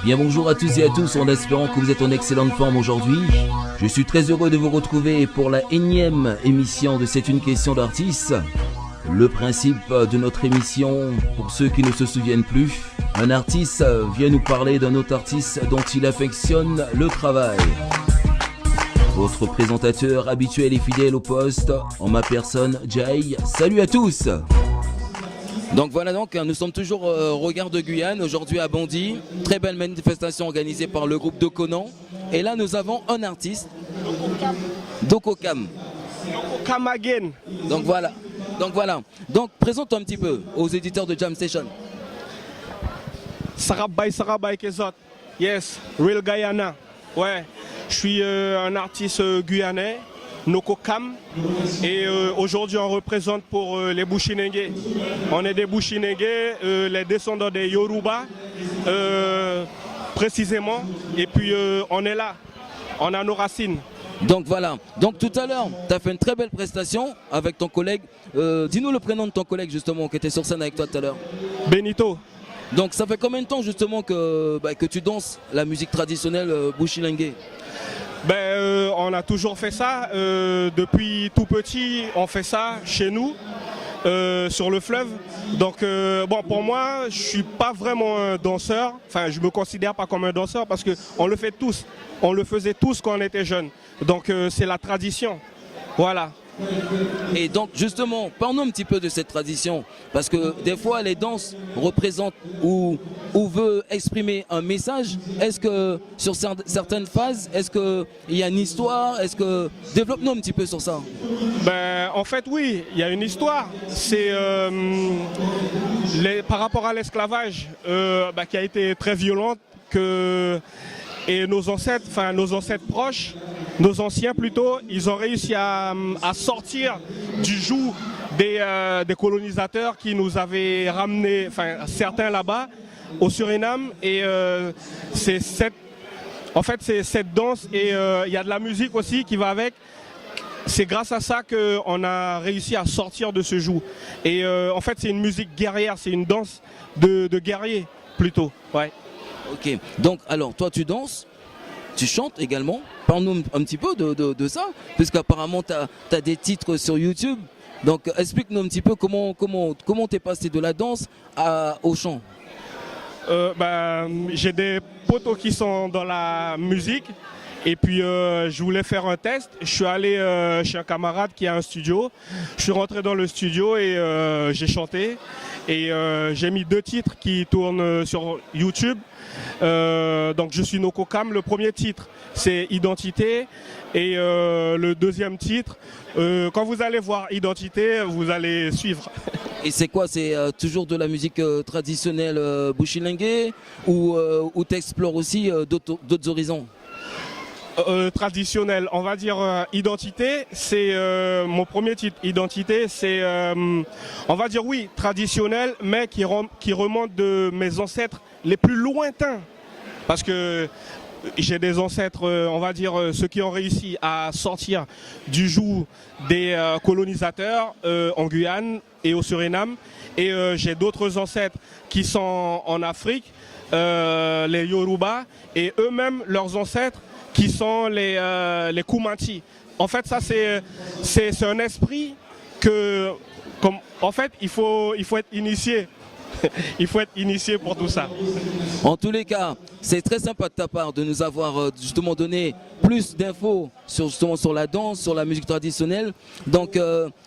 Bien bonjour à tous et à tous, en espérant que vous êtes en excellente forme aujourd'hui. Je suis très heureux de vous retrouver pour la énième émission de C'est une question d'artiste. Le principe de notre émission, pour ceux qui ne se souviennent plus, un artiste vient nous parler d'un autre artiste dont il affectionne le travail. Votre présentateur habituel et fidèle au poste, en ma personne, Jay. Salut à tous! Donc voilà, nous sommes toujours au Regard de Guyane, aujourd'hui à Bondy. Très belle manifestation organisée par le groupe Dokonan. Et là nous avons un artiste, Dokokam. Dokokam again. Donc voilà. Donc présente un petit peu aux éditeurs de Jam Station. Sarabay Kezot. Yes, Real Guyana. Ouais, je suis un artiste guyanais. Nokokam, et aujourd'hui on représente pour les Bushinengue. On est des Bushinengue, les descendants des Yoruba précisément, et puis on est là, on a nos racines. Donc voilà, donc tout à l'heure tu as fait une très belle prestation avec ton collègue, dis-nous le prénom de ton collègue justement qui était sur scène avec toi tout à l'heure. Benito. Donc ça fait combien de temps justement que tu danses la musique traditionnelle Bushinengue? On a toujours fait ça, depuis tout petit on fait ça chez nous, sur le fleuve. Donc pour moi je suis pas vraiment un danseur, enfin je me considère pas comme un danseur parce qu'on le fait tous, on le faisait tous quand on était jeunes. Donc c'est la tradition, voilà. Et donc justement, parlons un petit peu de cette tradition, parce que des fois les danses représentent ou veut exprimer un message. Est-ce que sur certaines phases, est-ce qu'il y a une histoire? Développe-nous un petit peu sur ça. En fait oui, il y a une histoire. C'est par rapport à l'esclavage qui a été très violente, et nos ancêtres proches, nos anciens plutôt, ils ont réussi à sortir du joug des colonisateurs qui nous avaient ramenés, certains là-bas, au Suriname. Et c'est cette danse, et il y a de la musique aussi qui va avec. C'est grâce à ça qu'on a réussi à sortir de ce joug. Et en fait c'est une musique guerrière, c'est une danse de guerrier plutôt. Ouais. Ok, donc alors toi tu danses, tu chantes également, parle-nous un petit peu de ça, puisqu'apparemment tu as des titres sur YouTube, donc explique-nous un petit peu comment t'es passé de la danse au chant. J'ai des potos qui sont dans la musique, et puis je voulais faire un test. Je suis allé chez un camarade qui a un studio, je suis rentré dans le studio et j'ai chanté, et j'ai mis 2 titres qui tournent sur YouTube. Donc je suis Nokokam, le premier titre c'est Identité, et le deuxième titre, quand vous allez voir Identité, vous allez suivre. Et c'est quoi? C'est toujours de la musique traditionnelle Bushinengue, ou tu explores aussi d'autres horizons? Traditionnel, on va dire. Identité, c'est mon premier titre. Identité, c'est on va dire oui, traditionnel, mais qui remonte de mes ancêtres les plus lointains, parce que j'ai des ancêtres, on va dire ceux qui ont réussi à sortir du joug des colonisateurs en Guyane et au Suriname, et j'ai d'autres ancêtres qui sont en Afrique, les Yoruba, et eux-mêmes leurs ancêtres qui sont les Koumanti. En fait, ça c'est un esprit que, en fait, il faut être initié. Il faut être initié pour tout ça. En tous les cas, c'est très sympa de ta part de nous avoir justement donné plus d'infos sur la danse, sur la musique traditionnelle. Donc,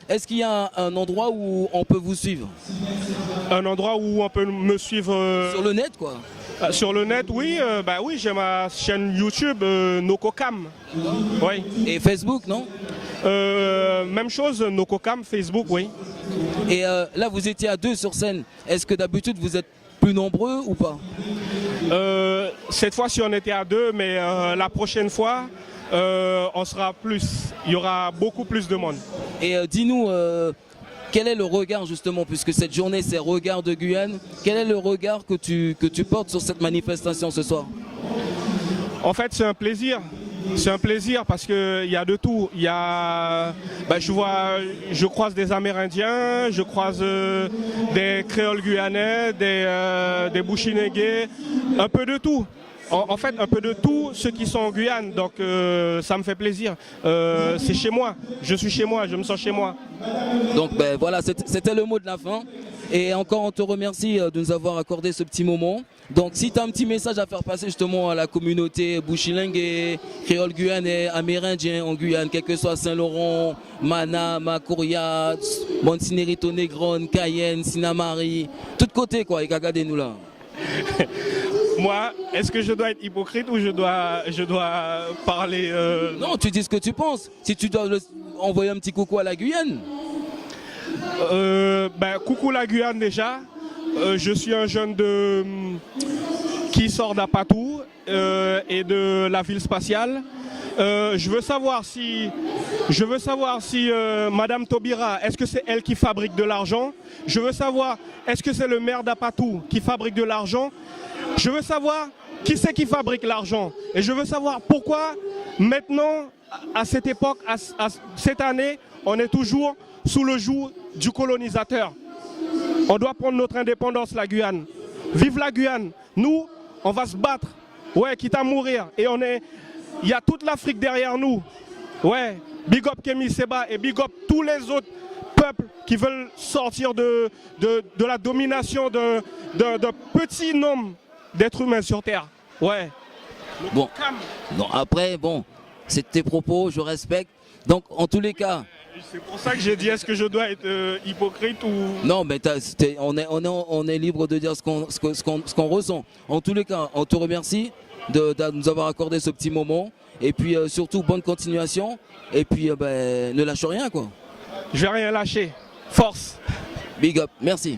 est-ce qu'il y a un endroit où on peut vous suivre? Un endroit où on peut me suivre sur le net, quoi. Sur le net, oui, oui, j'ai ma chaîne YouTube Nokokam. Oui. Et Facebook, non? Même chose, Nokokam, Facebook, oui. Et là, vous étiez à 2 sur scène. Est-ce que d'habitude vous êtes plus nombreux ou pas? Cette fois-ci, on était à 2, mais la prochaine fois, on sera plus. Il y aura beaucoup plus de monde. Et dis-nous, quel est le regard justement, puisque cette journée c'est Regard de Guyane, quel est le regard que tu portes sur cette manifestation ce soir? En fait, c'est un plaisir. C'est un plaisir parce qu'il y a de tout. Il y a, je croise des Amérindiens, je croise des créoles guyanais, des Bushinégés, un peu de tout. En fait, un peu de tout ceux qui sont en Guyane. Donc, ça me fait plaisir. C'est chez moi. Je suis chez moi. Je me sens chez moi. Donc, ben voilà, c'était le mot de la fin. Et encore, on te remercie de nous avoir accordé ce petit moment. Donc, si tu as un petit message à faire passer justement à la communauté Bushilingue, créole guyanais, amérindien en Guyane, quel que soit Saint-Laurent, Mana, Macoria, Monsinérito, Negron, Cayenne, Sinamari, tout côté quoi, et regardez-nous là. Moi, est-ce que je dois être hypocrite ou je dois parler Non, tu dis ce que tu penses. Si tu dois envoyer un petit coucou à la Guyane. Coucou la Guyane déjà. Je suis un jeune qui sort d'Apatou et de la ville spatiale. Je veux savoir si Madame Taubira, est-ce que c'est elle qui fabrique de l'argent? Je veux savoir, est-ce que c'est le maire d'Apatou qui fabrique de l'argent? Je veux savoir qui c'est qui fabrique l'argent. Et je veux savoir pourquoi maintenant, à cette époque, à cette année, on est toujours sous le joug du colonisateur. On doit prendre notre indépendance, la Guyane. Vive la Guyane. Nous, on va se battre. Ouais, quitte à mourir. Et il y a toute l'Afrique derrière nous. Ouais, big up Kémy Séba et big up tous les autres peuples qui veulent sortir de la domination d'un petit nombre d'êtres humains sur Terre. Ouais. Bon. Non, après, bon, c'est tes propos, je respecte. Donc, en tous les cas... C'est pour ça que j'ai dit, est-ce que je dois être hypocrite ou... Non, mais on est libre de dire ce qu'on ressent. En tous les cas, on te remercie de nous avoir accordé ce petit moment. Et puis, surtout, bonne continuation. Et puis, ne lâche rien, quoi. Je vais rien lâcher. Force. Big up. Merci.